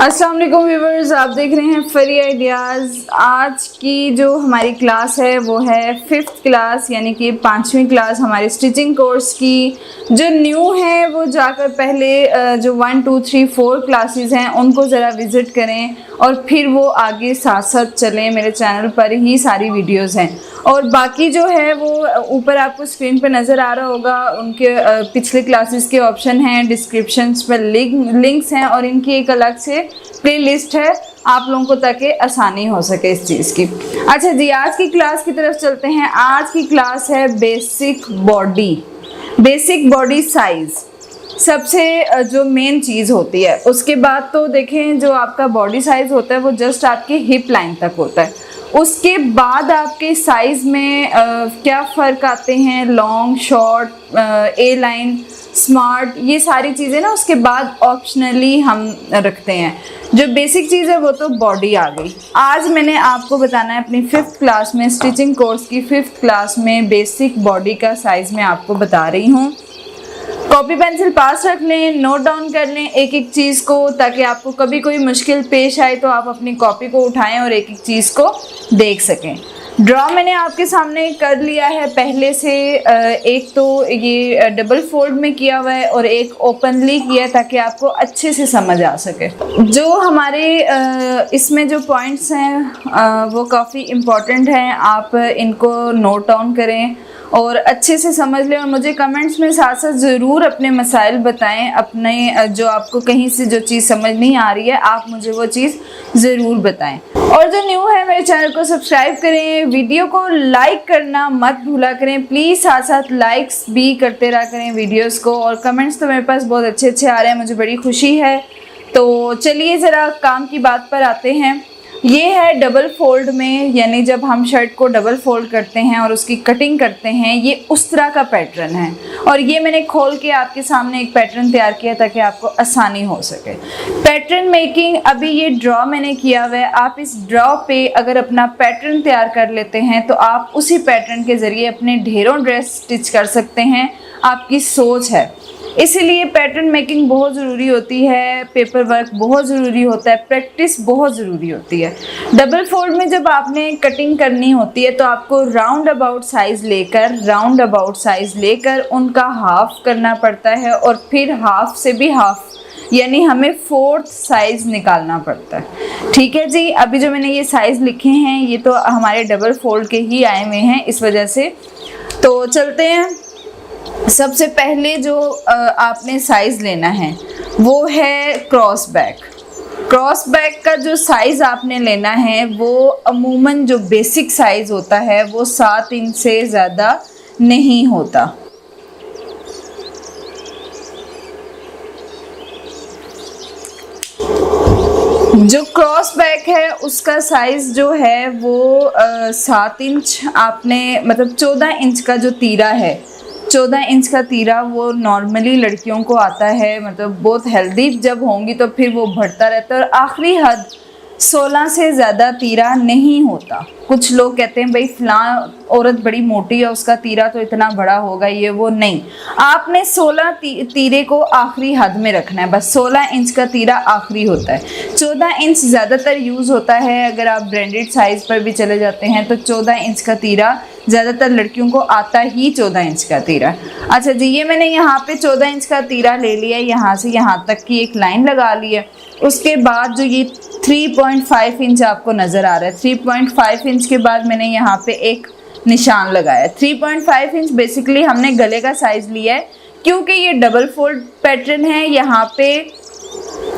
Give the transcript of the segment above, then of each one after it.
अस्सलाम वालेकुम व्यूवर्स, आप देख रहे हैं फरी आइडियाज़। आज की जो हमारी क्लास है वो है 5th क्लास, यानी कि 5वीं क्लास हमारे स्टिचिंग कोर्स की। जो न्यू है वो जाकर पहले जो 1, 2, 3, 4 क्लासेस हैं उनको ज़रा विज़िट करें और फिर वो आगे साथ साथ चलें। मेरे चैनल पर ही सारी वीडियोज़ हैं और बाकी जो है वो ऊपर आपको स्क्रीन पर नज़र आ रहा होगा। उनके पिछले क्लासेस के ऑप्शन हैं, डिस्क्रिप्शंस पर लिंक्स हैं और इनकी एक अलग से प्लेलिस्ट है आप लोगों को, ताकि आसानी हो सके इस चीज़ की। अच्छा जी, आज की क्लास की तरफ चलते हैं। आज की क्लास है बेसिक बॉडी साइज़। सबसे जो मेन चीज़ होती है, उसके बाद तो देखें जो आपका बॉडी साइज़ होता है वो जस्ट आपके हिप लाइन तक होता है। उसके बाद आपके साइज़ में क्या फ़र्क आते हैं, लॉन्ग, शॉर्ट, ए लाइन, स्मार्ट, ये सारी चीज़ें ना उसके बाद ऑप्शनली हम रखते हैं। जो बेसिक चीज़ है वो तो बॉडी आ गई। आज मैंने आपको बताना है अपनी 5th क्लास में, स्टिचिंग कोर्स की 5th क्लास में बेसिक बॉडी का साइज़ मैं आपको बता रही हूँ। कॉपी पेंसिल पास रख लें, नोट डाउन कर लें एक एक चीज़ को, ताकि आपको कभी कोई मुश्किल पेश आए तो आप अपनी कॉपी को उठाएं और एक एक चीज़ को देख सकें। ड्रॉ मैंने आपके सामने कर लिया है पहले से। एक तो ये डबल फोल्ड में किया हुआ है और एक ओपनली किया है, ताकि आपको अच्छे से समझ आ सके। जो हमारे इसमें जो पॉइंट्स हैं वो काफ़ी इम्पॉर्टेंट हैं, आप इनको नोट डाउन करें और अच्छे से समझ लें। और मुझे कमेंट्स में साथ साथ ज़रूर अपने मसाइल बताएं, अपने जो आपको कहीं से जो चीज़ समझ नहीं आ रही है आप मुझे वो चीज़ ज़रूर बताएं। और जो न्यू है मेरे चैनल को सब्सक्राइब करें, वीडियो को लाइक करना मत भूला करें प्लीज़, साथ साथ लाइक्स भी करते रहा करें वीडियोस को। और कमेंट्स तो मेरे पास बहुत अच्छे अच्छे आ रहे हैं, मुझे बड़ी खुशी है। तो चलिए ज़रा काम की बात पर आते हैं। ये है डबल फोल्ड में, यानी जब हम शर्ट को डबल फोल्ड करते हैं और उसकी कटिंग करते हैं, ये उस तरह का पैटर्न है। और ये मैंने खोल के आपके सामने एक पैटर्न तैयार किया ताकि आपको आसानी हो सके। पैटर्न मेकिंग, अभी ये ड्रॉ मैंने किया हुआ है। आप इस ड्रॉ पे अगर अपना पैटर्न तैयार कर लेते हैं तो आप उसी पैटर्न के ज़रिए अपने ढेरों ड्रेस स्टिच कर सकते हैं। आपकी सोच है, इसीलिए पैटर्न मेकिंग बहुत ज़रूरी होती है, पेपर वर्क बहुत ज़रूरी होता है, प्रैक्टिस बहुत ज़रूरी होती है। डबल फोल्ड में जब आपने कटिंग करनी होती है तो आपको राउंड अबाउट साइज़ लेकर उनका हाफ करना पड़ता है और फिर हाफ से भी हाफ, यानी हमें 4th साइज़ निकालना पड़ता है। ठीक है जी, अभी जो मैंने ये साइज़ लिखे हैं ये तो हमारे डबल फोल्ड के ही आए हुए हैं, इस वजह से। तो चलते हैं। सबसे पहले जो आपने साइज़ लेना है वो है क्रॉस बैक का जो साइज़ आपने लेना है वो अमूमन जो बेसिक साइज़ होता है वो 7 इंच से ज़्यादा नहीं होता। जो क्रॉस बैक है उसका साइज़ जो है वो 7 इंच आपने, मतलब 14 इंच का जो तीरा है, 14 इंच का तीरा वो नॉर्मली लड़कियों को आता है। मतलब बहुत हेल्दी जब होंगी तो फिर वो बढ़ता रहता है और आखिरी हद 16 से ज़्यादा तीरा नहीं होता। कुछ लोग कहते हैं भाई फ़लाँ औरत बड़ी मोटी है उसका तीरा तो इतना बड़ा होगा, ये वो नहीं। आपने 16 तीरे को आखिरी हद में रखना है, बस 16 इंच का तीरा आखिरी होता है। 14 इंच ज़्यादातर यूज़ होता है। अगर आप ब्रांडेड साइज़ पर भी चले जाते हैं तो 14 इंच का तीरा ज़्यादातर लड़कियों को आता ही 14 इंच का तीरा। अच्छा जी, ये मैंने यहाँ पे 14 इंच का तीरा ले लिया, यहाँ से यहाँ तक की एक लाइन लगा ली है। उसके बाद जो ये 3.5 इंच आपको नज़र आ रहा है, 3.5 इंच के बाद मैंने यहाँ पे एक निशान लगाया। 3.5 इंच बेसिकली हमने गले का साइज़ लिया है, क्योंकि ये डबल फोल्ड पैटर्न है। यहाँ पे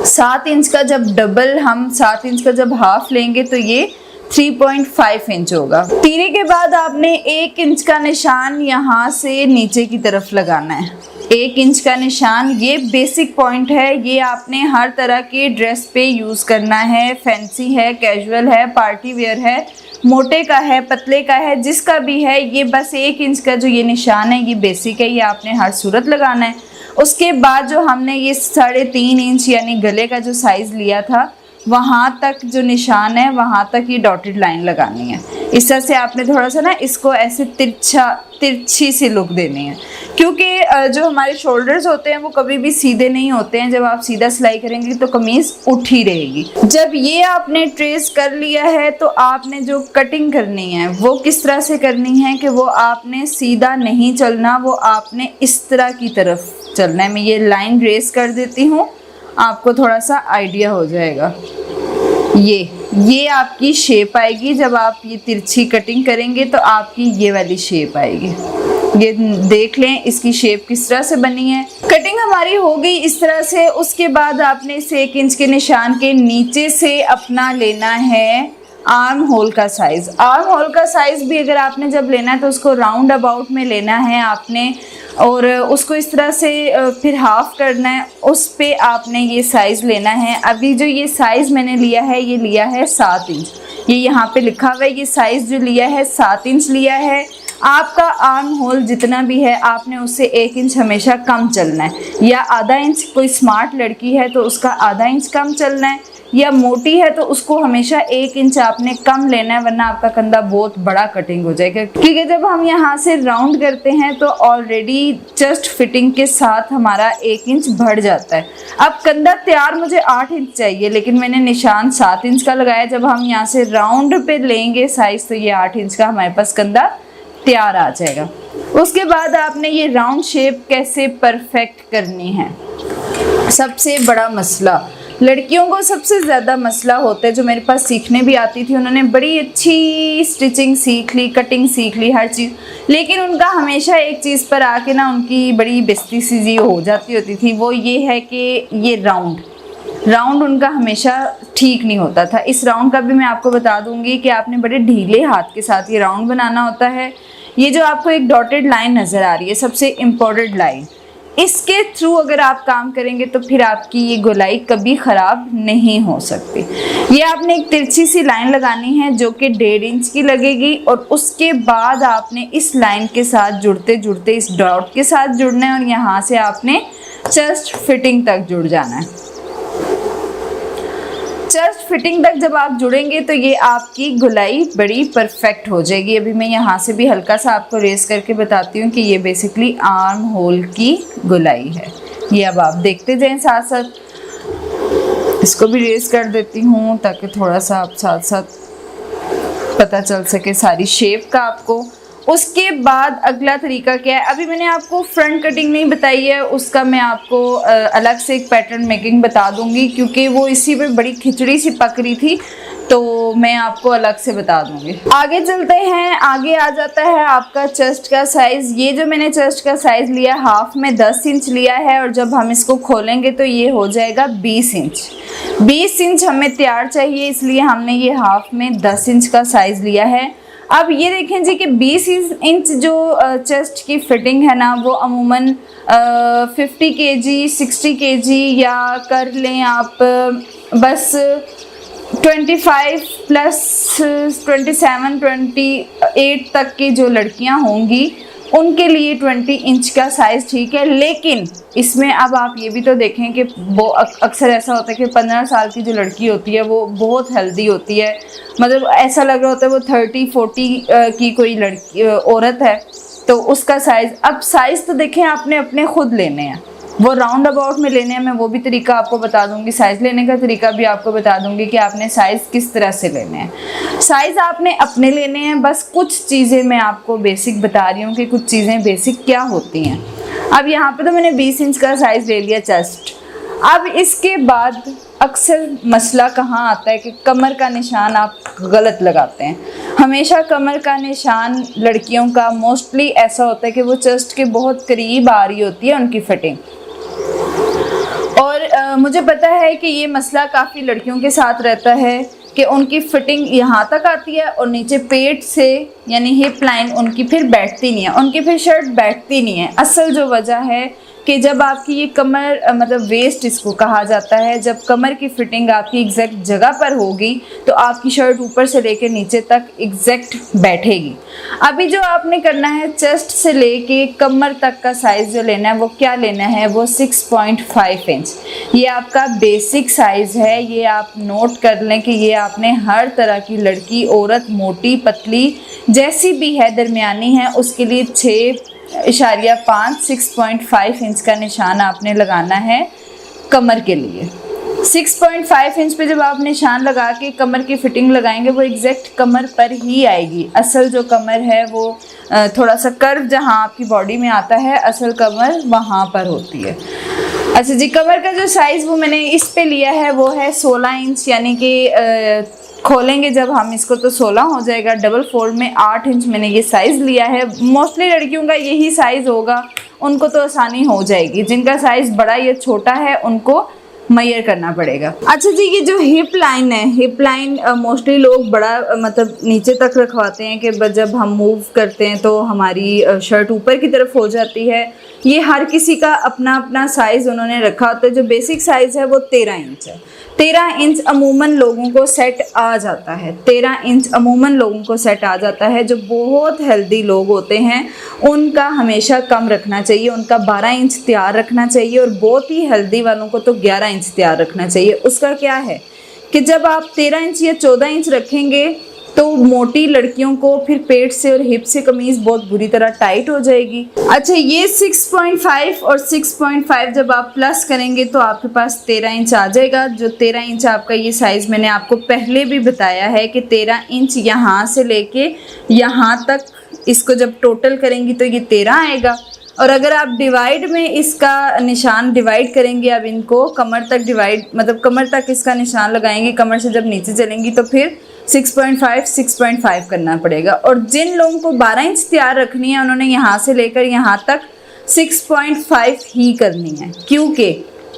7 इंच का जब डबल, हम 7 इंच का जब हाफ लेंगे तो ये 3.5 इंच होगा। तीरे के बाद आपने 1 इंच का निशान यहाँ से नीचे की तरफ लगाना है। 1 इंच का निशान, ये बेसिक पॉइंट है। ये आपने हर तरह के ड्रेस पे यूज़ करना है, फैंसी है, कैजुअल है, पार्टी वेयर है, मोटे का है, पतले का है, जिसका भी है। ये बस 1 इंच का जो ये निशान है ये बेसिक है, ये आपने हर सूरत लगाना है। उसके बाद जो हमने ये 3.5 इंच यानी गले का जो साइज़ लिया था वहाँ तक जो निशान है वहाँ तक ये डॉटेड लाइन लगानी है। इस तरह से आपने थोड़ा सा ना इसको ऐसे तिरछी सी लुक देनी है, क्योंकि जो हमारे शोल्डर्स होते हैं वो कभी भी सीधे नहीं होते हैं। जब आप सीधा सिलाई करेंगे तो कमीज़ उठ ही रहेगी। जब ये आपने ट्रेस कर लिया है तो आपने जो कटिंग करनी है वो किस तरह से करनी है कि वो आपने सीधा नहीं चलना, वो आपने इस तरह की तरफ चलना है। मैं ये लाइन ट्रेस कर देती हूँ, आपको थोड़ा सा आइडिया हो जाएगा। ये आपकी शेप आएगी। जब आप ये तिरछी कटिंग करेंगे तो आपकी ये वाली शेप आएगी। ये देख लें इसकी शेप किस तरह से बनी है। कटिंग हमारी हो गई इस तरह से। उसके बाद आपने इसे 1 इंच के निशान के नीचे से अपना लेना है आर्म होल का साइज़। आर्म होल का साइज़ भी अगर आपने जब लेना है तो उसको राउंड अबाउट में लेना है आपने, और उसको इस तरह से फिर हाफ करना है, उस पे आपने ये साइज़ लेना है। अभी जो ये साइज़ मैंने लिया है ये लिया है 7 इंच। ये यहाँ पे लिखा हुआ है, ये साइज़ जो लिया है 7 इंच लिया है। आपका आर्म होल जितना भी है आपने उससे 1 इंच हमेशा कम चलना है, या आधा इंच। कोई स्मार्ट लड़की है तो उसका आधा इंच कम चलना है, या मोटी है तो उसको हमेशा 1 इंच आपने कम लेना है, वरना आपका कंधा बहुत बड़ा कटिंग हो जाएगा। क्योंकि जब हम यहाँ से राउंड करते हैं तो ऑलरेडी चेस्ट फिटिंग के साथ हमारा 1 इंच बढ़ जाता है। अब कंधा तैयार मुझे 8 इंच चाहिए, लेकिन मैंने निशान 7 इंच का लगाया। जब हम यहाँ से राउंड पे लेंगे साइज तो ये 8 इंच का हमारे पास कंधा तैयार आ जाएगा। उसके बाद आपने ये राउंड शेप कैसे परफेक्ट करनी है, सबसे बड़ा मसला लड़कियों को सबसे ज़्यादा मसला होता है। जो मेरे पास सीखने भी आती थी उन्होंने बड़ी अच्छी स्टिचिंग सीख ली, कटिंग सीख ली, हर चीज़, लेकिन उनका हमेशा एक चीज़ पर आके ना उनकी बड़ी बेइज्जती सी हो जाती होती थी। वो ये है कि ये राउंड उनका हमेशा ठीक नहीं होता था। इस राउंड का भी मैं आपको बता दूंगी कि आपने बड़े ढीले हाथ के साथ ये राउंड बनाना होता है। ये जो आपको एक डॉटेड लाइन नज़र आ रही है सबसे इम्पोर्टेंट लाइन, इसके थ्रू अगर आप काम करेंगे तो फिर आपकी ये गोलाई कभी ख़राब नहीं हो सकती। ये आपने एक तिरछी सी लाइन लगानी है जो कि 1.5 इंच की लगेगी, और उसके बाद आपने इस लाइन के साथ जुड़ते जुड़ते इस डॉट के साथ जुड़ना है, और यहाँ से आपने चेस्ट फिटिंग तक जुड़ जाना है। चेस्ट फिटिंग तक जब आप जुड़ेंगे तो ये आपकी गोलाई बड़ी परफेक्ट हो जाएगी। अभी मैं यहाँ से भी हल्का सा आपको रेस करके बताती हूँ कि ये बेसिकली आर्म होल की गोलाई है। ये अब आप देखते जाएं साथ साथ। इसको भी रेस कर देती हूँ ताकि थोड़ा सा आप साथ साथ पता चल सके सारी शेप का आपको। उसके बाद अगला तरीका क्या है, अभी मैंने आपको फ्रंट कटिंग नहीं बताई है, उसका मैं आपको अलग से एक पैटर्न मेकिंग बता दूंगी, क्योंकि वो इसी पे बड़ी खिचड़ी सी पक रही थी, तो मैं आपको अलग से बता दूंगी। आगे चलते हैं। आगे आ जाता है आपका चेस्ट का साइज़। ये जो मैंने चेस्ट का साइज़ लिया हाफ में 10 इंच लिया है, और जब हम इसको खोलेंगे तो ये हो जाएगा 20 इंच। 20 इंच हमें तैयार चाहिए, इसलिए हमने ये हाफ में 10 इंच का साइज़ लिया है। अब ये देखें जी कि 20 इंच जो चेस्ट की फिटिंग है ना, वो अमूमन 50 kg 60 kg या कर लें आप बस 25 प्लस 27 28 तक की जो लड़कियां होंगी उनके लिए 20 इंच का साइज़ ठीक है। लेकिन इसमें अब आप ये भी तो देखें कि वो अक्सर ऐसा होता है कि 15 साल की जो लड़की होती है वो बहुत हेल्दी होती है, मतलब ऐसा लग रहा होता है वो 30-40 की कोई लड़की औरत है, तो उसका साइज़। अब साइज़ तो देखें आपने अपने खुद लेने हैं, वो राउंड अबाउट में लेने हैं। मैं वो भी तरीका आपको बता दूंगी, साइज़ लेने का तरीका भी आपको बता दूंगी कि आपने साइज़ किस तरह से लेने हैं। साइज़ आपने अपने लेने हैं। बस कुछ चीज़ें मैं आपको बेसिक बता रही हूँ कि कुछ चीज़ें बेसिक क्या होती हैं। अब यहाँ पे तो मैंने 20 इंच का साइज़ ले लिया चेस्ट। अब इसके बाद अक्सर मसला कहाँ आता है कि कमर का निशान आप गलत लगाते हैं। हमेशा कमर का निशान लड़कियों का मोस्टली ऐसा होता है कि वो चेस्ट के बहुत करीब आ रही होती है उनकी फिटिंग, और मुझे पता है कि ये मसला काफ़ी लड़कियों के साथ रहता है कि उनकी फिटिंग यहाँ तक आती है और नीचे पेट से यानी हिप लाइन उनकी फिर बैठती नहीं है, उनकी फिर शर्ट बैठती नहीं है। असल जो वजह है कि जब आपकी ये कमर मतलब वेस्ट इसको कहा जाता है, जब कमर की फिटिंग आपकी एग्जैक्ट जगह पर होगी तो आपकी शर्ट ऊपर से लेकर नीचे तक एग्जैक्ट बैठेगी। अभी जो आपने करना है, चेस्ट से लेके कमर तक का साइज़ जो लेना है वो क्या लेना है, वो 6.5 इंच। ये आपका बेसिक साइज़ है, ये आप नोट कर लें कि ये आपने हर तरह की लड़की, औरत, मोटी, पतली जैसी भी है, दरमियानी है, उसके लिए 6.5 6.5 इंच का निशान आपने लगाना है कमर के लिए। 6.5 इंच पे जब आप निशान लगा के कमर की फिटिंग लगाएंगे वो एग्जैक्ट कमर पर ही आएगी। असल जो कमर है वो थोड़ा सा कर्व जहाँ आपकी बॉडी में आता है, असल कमर वहाँ पर होती है। अच्छा जी, कमर का जो साइज़ वो मैंने इस पे लिया है वो है 16 इंच, यानी कि खोलेंगे जब हम इसको तो 16 हो जाएगा। डबल फोल्ड में 8 इंच मैंने ये साइज़ लिया है। मोस्टली लड़कियों का यही साइज़ होगा, उनको तो आसानी हो जाएगी। जिनका साइज़ बड़ा या छोटा है उनको मेजर करना पड़ेगा। अच्छा जी, ये जो हिप लाइन है, हिप लाइन मोस्टली लोग बड़ा मतलब नीचे तक रखवाते हैं कि जब हम मूव करते हैं तो हमारी शर्ट ऊपर की तरफ हो जाती है। ये हर किसी का अपना अपना साइज़ उन्होंने रखा होता है। जो बेसिक साइज़ है वो 13 इंच है। 13 इंच अमूमन लोगों को सेट आ जाता है। 13 इंच अमूमन लोगों को सेट आ जाता है। जो बहुत हेल्दी लोग होते हैं उनका हमेशा कम रखना चाहिए, उनका 12 इंच तैयार रखना चाहिए, और बहुत ही हेल्दी वालों को तो 11 इंच तैयार रखना चाहिए। उसका क्या है कि जब आप 13 इंच या 14 इंच रखेंगे तो मोटी लड़कियों को फिर पेट से और हिप से कमीज़ बहुत बुरी तरह टाइट हो जाएगी। अच्छा, ये 6.5 और 6.5 जब आप प्लस करेंगे तो आपके पास 13 इंच आ जाएगा। जो 13 इंच आपका ये साइज़ मैंने आपको पहले भी बताया है कि 13 इंच यहाँ से लेके यहाँ तक, इसको जब टोटल करेंगी तो ये 13 आएगा। और अगर आप डिवाइड में इसका निशान डिवाइड करेंगे, अब इनको कमर तक डिवाइड मतलब कमर तक इसका निशान लगाएंगे, कमर से जब नीचे चलेंगी तो फिर 6.5 करना पड़ेगा। और जिन लोगों को 12 इंच तैयार रखनी है उन्होंने यहाँ से लेकर यहाँ तक 6.5 ही करनी है, क्योंकि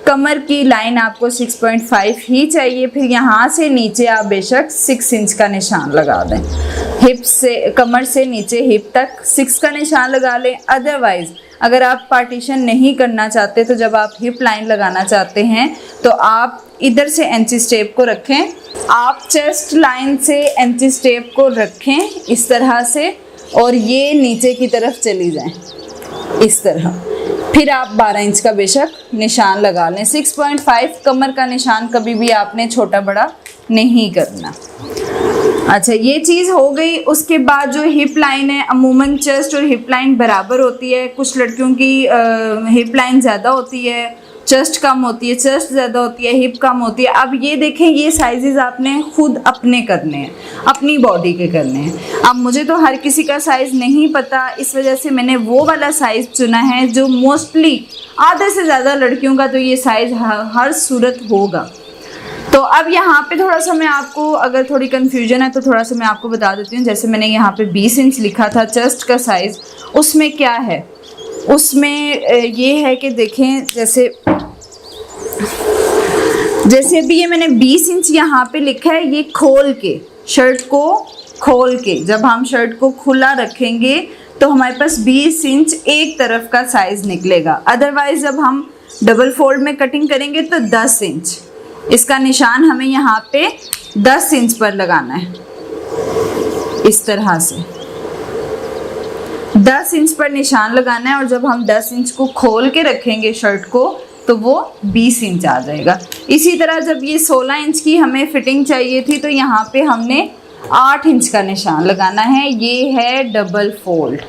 कमर की लाइन आपको 6.5 ही चाहिए। फिर यहाँ से नीचे आप बेशक 6 इंच का निशान लगा दें, हिप से कमर से नीचे हिप तक 6 का निशान लगा लें। अदरवाइज़ अगर आप पार्टीशन नहीं करना चाहते तो जब आप हिप लाइन लगाना चाहते हैं तो आप इधर से एंची स्टेप को रखें, आप चेस्ट लाइन से एंची स्टेप को रखें इस तरह से, और ये नीचे की तरफ चली जाएं इस तरह। फिर आप 12 इंच का बेशक निशान लगा लें। 6.5 कमर का निशान कभी भी आपने छोटा बड़ा नहीं करना। अच्छा, ये चीज़ हो गई। उसके बाद जो हिप लाइन है, अमूमन चेस्ट और हिप लाइन बराबर होती है। कुछ लड़कियों की हिप लाइन ज़्यादा होती है, चेस्ट कम होती है, चेस्ट ज़्यादा होती है, हिप कम होती है। अब ये देखें, ये साइजेस आपने खुद अपने करने हैं, अपनी बॉडी के करने हैं। अब मुझे तो हर किसी का साइज़ नहीं पता, इस वजह से मैंने वो वाला साइज़ चुना है जो मोस्टली आधे से ज़्यादा लड़कियों का तो ये साइज़ हर सूरत होगा। तो अब यहाँ पे थोड़ा सा मैं आपको, अगर थोड़ी कन्फ्यूजन है तो थोड़ा सा मैं आपको बता देती हूँ। जैसे मैंने यहाँ पे 20 इंच लिखा था चेस्ट का साइज़, उसमें क्या है, उसमें ये है कि देखें, जैसे अभी ये मैंने 20 इंच यहाँ पे लिखा है, ये खोल के, शर्ट को खोल के जब हम शर्ट को खुला रखेंगे तो हमारे पास 20 इंच एक तरफ का साइज़ निकलेगा। अदरवाइज़ जब हम डबल फोल्ड में कटिंग करेंगे तो 10 इंच, इसका निशान हमें यहाँ पे 10 इंच पर लगाना है इस तरह से। 10 इंच पर निशान लगाना है, और जब हम 10 इंच को खोल के रखेंगे शर्ट को तो वो 20 इंच आ जाएगा। इसी तरह जब ये 16 इंच की हमें फिटिंग चाहिए थी तो यहाँ पे हमने 8 इंच का निशान लगाना है। ये है डबल फोल्ड,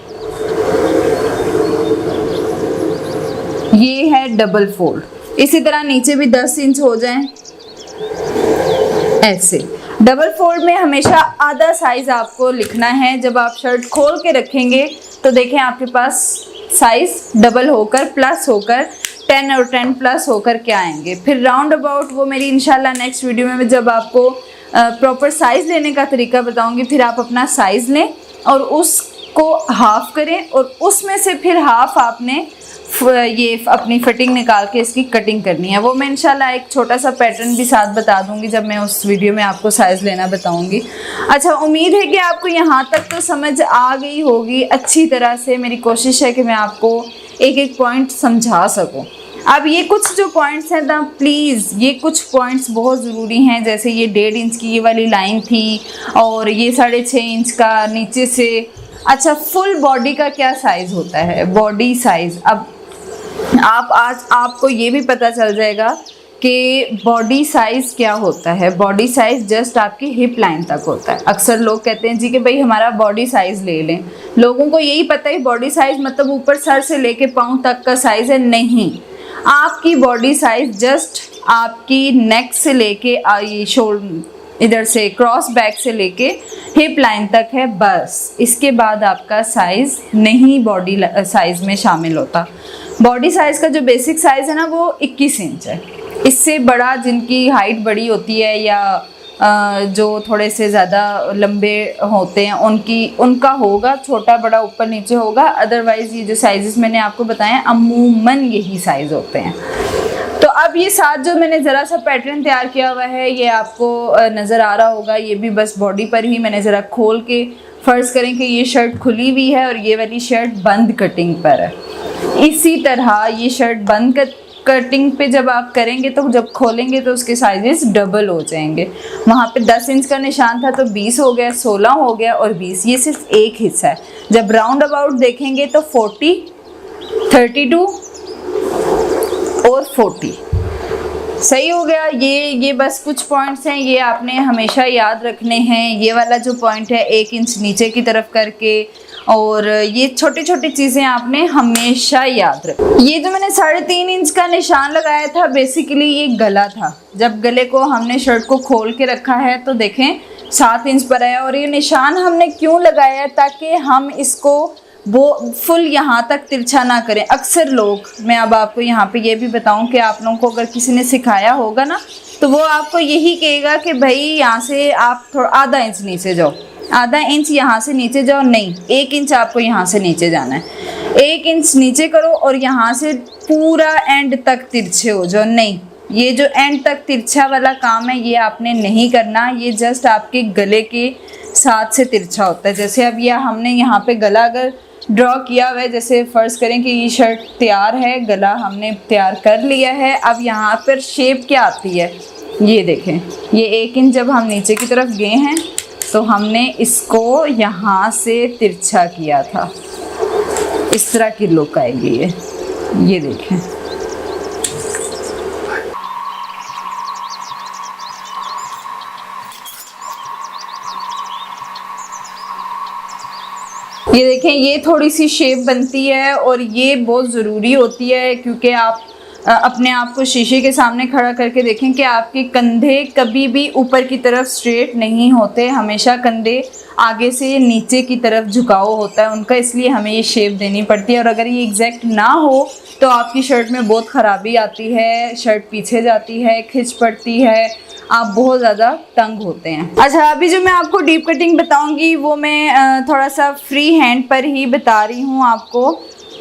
ये है डबल फोल्ड। इसी तरह नीचे भी 10 इंच हो जाए ऐसे। डबल फोल्ड में हमेशा आधा साइज़ आपको लिखना है। जब आप शर्ट खोल के रखेंगे तो देखें आपके पास साइज़ डबल होकर प्लस होकर 10 और 10 प्लस होकर क्या आएंगे। फिर राउंड अबाउट वो मेरी इंशाल्लाह नेक्स्ट वीडियो में जब आपको प्रॉपर साइज़ लेने का तरीका बताऊंगी, फिर आप अपना साइज़ लें और उसको हाफ करें, और उसमें से फिर हाफ आपने ये अपनी फिटिंग निकाल के इसकी कटिंग करनी है। वो मैं इंशाल्लाह एक छोटा सा पैटर्न भी साथ बता दूंगी जब मैं उस वीडियो में आपको साइज़ लेना बताऊंगी। अच्छा, उम्मीद है कि आपको यहाँ तक तो समझ आ गई होगी अच्छी तरह से। मेरी कोशिश है कि मैं आपको एक एक पॉइंट समझा सकूं। अब ये कुछ जो पॉइंट्स हैं ना, प्लीज़ ये कुछ पॉइंट्स बहुत ज़रूरी हैं। जैसे ये 1.5 इंच की ये वाली लाइन थी और ये 6.5 इंच का नीचे से। अच्छा, फुल बॉडी का क्या साइज़ होता है, बॉडी साइज़। अब आज आपको ये भी पता चल जाएगा कि बॉडी साइज़ क्या होता है। बॉडी साइज़ जस्ट आपकी हिप लाइन तक होता है। अक्सर लोग कहते हैं जी कि भाई हमारा बॉडी साइज़ ले लें। लोगों को यही पता है बॉडी साइज़ मतलब ऊपर सर से लेके पाँव तक का साइज़ है। नहीं, आपकी बॉडी साइज़ जस्ट आपकी नेक से लेके ये शोल्डर इधर से क्रॉस बैक से लेके हिप लाइन तक है, बस। इसके बाद आपका साइज़ नहीं बॉडी साइज़ में शामिल होता। बॉडी साइज़ का जो बेसिक साइज़ है ना वो 21 इंच है। इससे बड़ा जिनकी हाइट बड़ी होती है या जो थोड़े से ज़्यादा लंबे होते हैं उनका होगा छोटा बड़ा ऊपर नीचे होगा। अदरवाइज़ ये जो साइज़ेस मैंने आपको बताए हैं अमूमन यही साइज़ होते हैं। तो अब ये साथ जो मैंने ज़रा सा पैटर्न तैयार किया हुआ है ये आपको नज़र आ रहा होगा। ये भी बस बॉडी पर ही मैंने ज़रा खोल के, फ़र्ज़ करें कि ये शर्ट खुली हुई है और ये वाली शर्ट बंद कटिंग पर है। इसी तरह ये शर्ट बंद कटिंग पे जब आप करेंगे तो जब खोलेंगे तो उसके साइजेस डबल हो जाएंगे। वहाँ पे 10 इंच का निशान था तो 20 हो गया, 16 हो गया और 20। ये सिर्फ एक हिस्सा है। जब राउंड अबाउट देखेंगे तो 40, 32 और 40 सही हो गया। ये बस कुछ पॉइंट्स हैं, ये आपने हमेशा याद रखने हैं। ये वाला जो पॉइंट है 1 इंच नीचे की तरफ करके, और ये छोटी छोटी चीज़ें आपने हमेशा याद रखें। ये जो मैंने 3.5 इंच का निशान लगाया था बेसिकली ये गला था। जब गले को हमने शर्ट को खोल के रखा है तो देखें 7 इंच पर आया। और ये निशान हमने क्यों लगाया है, ताकि हम इसको वो फुल यहाँ तक तिरछा ना करें। अक्सर लोग, मैं अब आपको यहाँ पे ये भी बताऊँ कि आप लोगों को अगर किसी ने सिखाया होगा ना तो वो आपको यही कहेगा कि भाई यहाँ से आप थोड़ा आधा इंच नीचे जाओ, आधा इंच यहाँ से नीचे जाओ। नहीं, 1 इंच आपको यहाँ से नीचे जाना है। 1 इंच नीचे करो और यहाँ से पूरा एंड तक तिरछे हो जाओ। नहीं, ये जो एंड तक तिरछा वाला काम है ये आपने नहीं करना। ये जस्ट आपके गले के साथ से तिरछा होता है। जैसे अब यह हमने यहाँ पे गला अगर ड्रॉ किया हुआ है, जैसे फ़र्ज़ करें कि ये शर्ट तैयार है, गला हमने तैयार कर लिया है। अब यहाँ पर शेप क्या आती है ये देखें। ये 1 इंच जब हम नीचे की तरफ गए हैं तो हमने इसको यहाँ से तिरछा किया था। इस तरह की लुक आएगी ये देखें। ये देखें, ये थोड़ी सी शेप बनती है और ये बहुत ज़रूरी होती है क्योंकि आप अपने आप को शीशे के सामने खड़ा करके देखें कि आपके कंधे कभी भी ऊपर की तरफ स्ट्रेट नहीं होते। हमेशा कंधे आगे से नीचे की तरफ झुकाव होता है उनका, इसलिए हमें ये शेप देनी पड़ती है। और अगर ये एग्जैक्ट ना हो तो आपकी शर्ट में बहुत ख़राबी आती है, शर्ट पीछे जाती है, खिंच पड़ती है, आप बहुत ज़्यादा तंग होते हैं। अच्छा, अभी जो मैं आपको डीप कटिंग बताऊंगी वो मैं थोड़ा सा फ्री हैंड पर ही बता रही हूँ आपको,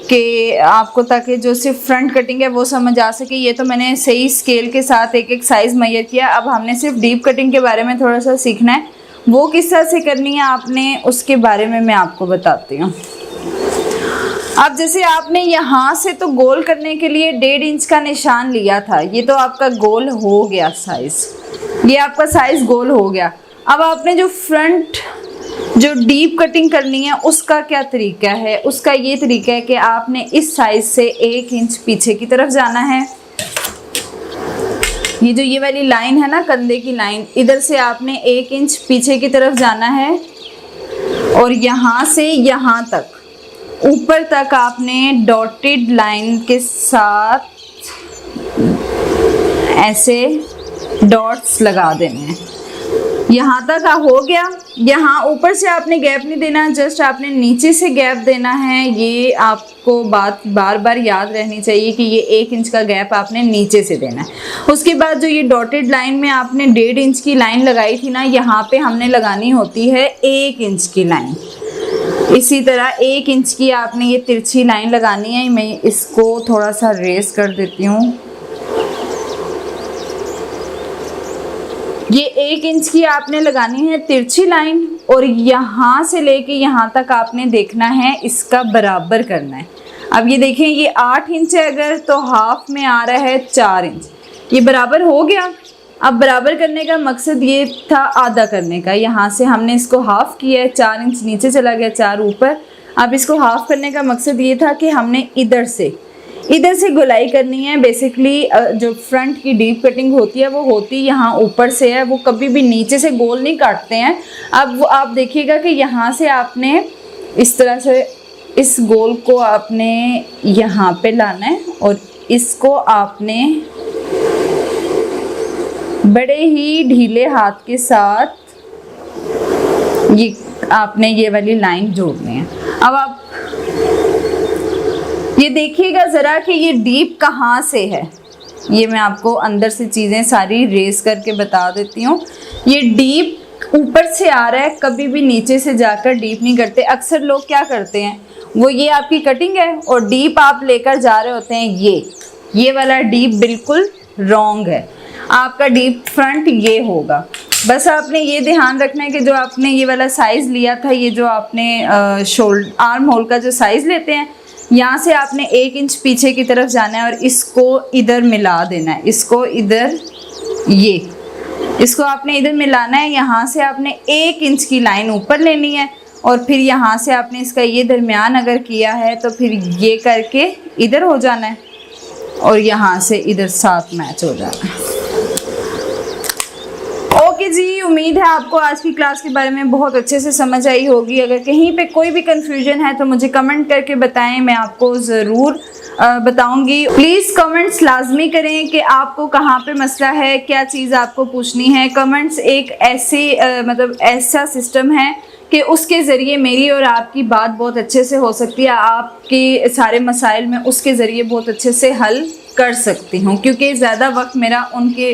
कि आपको ताकि जो सिर्फ फ्रंट कटिंग है वो समझ आ सके। ये तो मैंने सही स्केल के साथ एक एक साइज़ मैयर किया। अब हमने सिर्फ डीप कटिंग के बारे में थोड़ा सा सीखना है, वो किस तरह से करनी है आपने, उसके बारे में मैं आपको बताती हूँ। अब जैसे आपने यहाँ से तो गोल करने के लिए 1.5 इंच का निशान लिया था, ये तो आपका गोल हो गया साइज़, ये आपका साइज़ गोल हो गया। अब आपने जो फ्रंट जो डीप कटिंग करनी है उसका क्या तरीका है, उसका ये तरीका है कि आपने इस साइज़ से 1 इंच पीछे की तरफ जाना है। ये जो ये वाली लाइन है ना, कंधे की लाइन, इधर से आपने 1 इंच पीछे की तरफ जाना है और यहाँ से यहाँ तक ऊपर तक आपने डॉटेड लाइन के साथ ऐसे डॉट्स लगा देने हैं। यहाँ तक हो गया। यहाँ ऊपर से आपने गैप नहीं देना, जस्ट आपने नीचे से गैप देना है। ये आपको बात बार बार याद रहनी चाहिए कि ये 1 इंच का गैप आपने नीचे से देना है। उसके बाद जो ये डॉटेड लाइन में आपने 1.5 इंच की लाइन लगाई थी ना, यहाँ पे हमने लगानी होती है 1 इंच की लाइन। इसी तरह 1 इंच की आपने ये तिरछी लाइन लगानी है। मैं इसको थोड़ा सा रेस कर देती हूँ। ये 1 इंच की आपने लगानी है तिरछी लाइन और यहाँ से लेके यहाँ तक आपने देखना है, इसका बराबर करना है। अब ये देखें ये 8 इंच है अगर, तो हाफ में आ रहा है 4 इंच। ये बराबर हो गया। अब बराबर करने का मकसद ये था आधा करने का, यहाँ से हमने इसको हाफ किया है, 4 इंच नीचे चला गया, 4 ऊपर। अब इसको हाफ करने का मकसद ये था कि हमने इधर से गोलाई करनी है। बेसिकली जो फ्रंट की डीप कटिंग होती है वो होती यहाँ ऊपर से है, वो कभी भी नीचे से गोल नहीं काटते हैं। अब आप देखिएगा कि यहाँ से आपने इस तरह से इस गोल को आपने यहाँ पे लाना है और इसको आपने बड़े ही ढीले हाथ के साथ आपने ये वाली लाइन जोड़नी है। अब आप ये देखिएगा ज़रा कि ये डीप कहाँ से है। ये मैं आपको अंदर से चीज़ें सारी रेस करके बता देती हूँ। ये डीप ऊपर से आ रहा है, कभी भी नीचे से जाकर डीप नहीं करते। अक्सर लोग क्या करते हैं, वो ये आपकी कटिंग है और डीप आप लेकर जा रहे होते हैं। ये वाला डीप बिल्कुल रॉन्ग है। आपका डीप फ्रंट ये होगा। बस आपने ये ध्यान रखना है कि जो आपने ये वाला साइज़ लिया था, ये जो आपने शोल्डर आर्म होल का जो साइज़ लेते हैं, यहाँ से आपने 1 इंच पीछे की तरफ जाना है और इसको इधर मिला देना है। इसको आपने इधर मिलाना है। यहाँ से आपने 1 इंच की लाइन ऊपर लेनी है और फिर यहाँ से आपने इसका ये दरमियान अगर किया है तो फिर ये करके इधर हो जाना है और यहाँ से इधर साथ मैच हो जाना है। ओके जी, उम्मीद है आपको आज की क्लास के बारे में बहुत अच्छे से समझ आई होगी। अगर कहीं पे कोई भी कंफ्यूजन है तो मुझे कमेंट करके बताएं, मैं आपको ज़रूर बताऊंगी। प्लीज़ कमेंट्स लाजमी करें कि आपको कहाँ पे मसला है, क्या चीज़ आपको पूछनी है। कमेंट्स एक ऐसा सिस्टम है कि उसके ज़रिए मेरी और आपकी बात बहुत अच्छे से हो सकती है। आपके सारे मसाइल में उसके ज़रिए बहुत अच्छे से हल कर सकती हूँ, क्योंकि ज़्यादा वक्त मेरा उनके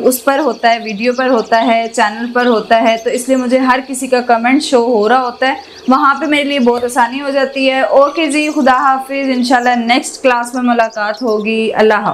उस पर होता है, वीडियो पर होता है, चैनल पर होता है, तो इसलिए मुझे हर किसी का कमेंट शो हो रहा होता है, वहाँ पे मेरे लिए बहुत आसानी हो जाती है। ओके जी, खुदा हाफिज़। इंशाल्लाह नेक्स्ट क्लास में मुलाकात होगी। अल्लाह हाफ़िज़।